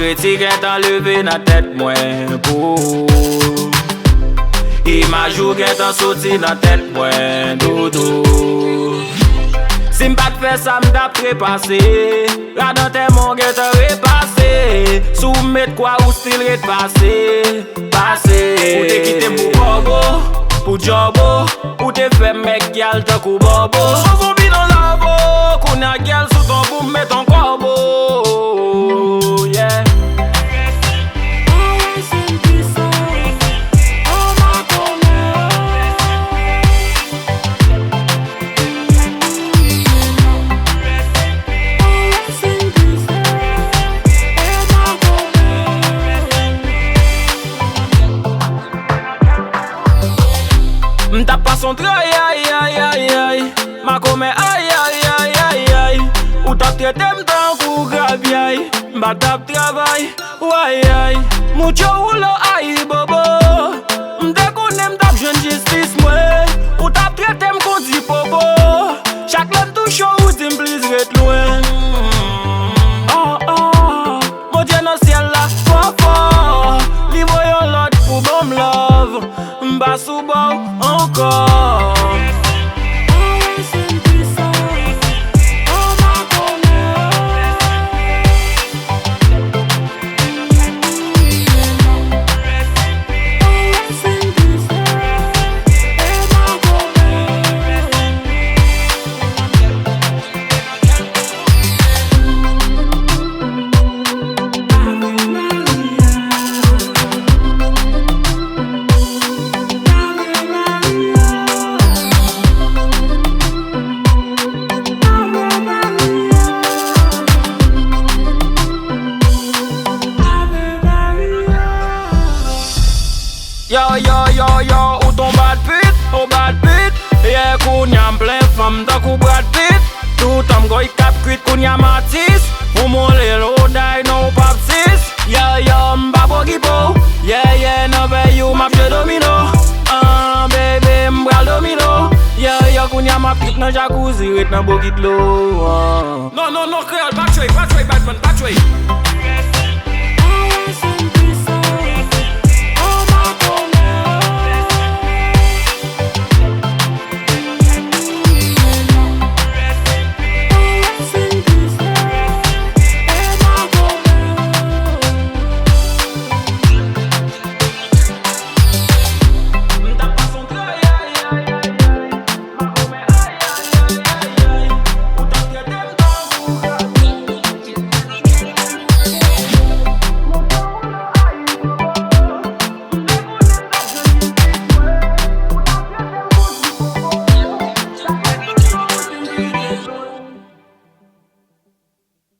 critique est enlevé dans tête moins pour. Image ou est en sorti dans tête moins dodo. Si m'pas fait ça m't'a prépassé. La dans tes mon get repassé. Sous mettre quoi ou style repassé. Passé. Ou te quitté pour bobo, pour jobo. Ou te fait mec gal te kou bobo. Souvent bi dans labo. Qu'on a gal sous ton boum met ton corbeau. Yeah. M't'a pas son travail, aïe aïe aïe aïe. Makome aïe aïe aïe aïe aïe. Ou t'as traité m'tan kou gravi aïe. M'batap travail, aïe aïe. Mucho roulo aïe bobo. M'dekouné m'tap jeune justice moué. Ou t'as traité m'kondi popo. Chaque l'homme touche ou dim please ret loin. Oh oh, mon Dieu dans ciel là, fort fort. Li voyon l'autre pour bon love. M'bas sous bon encore. Yo yo yo yo, ou ton bad pit, ou bad pit. Yeah, koun yam plein femme da kou Brad Pitt. Tout am goy kap kuit koun yam artiste. Ou mon lil Roody no pap sis. Yo yo, mba bogipo. Yeah yeah, no be you map je domino. Baby, mbral domino. Yo yo, koun yam ap kit nan jacuzzi, ret nan bogit lo. No, Kreyol, back way, Batman, back way.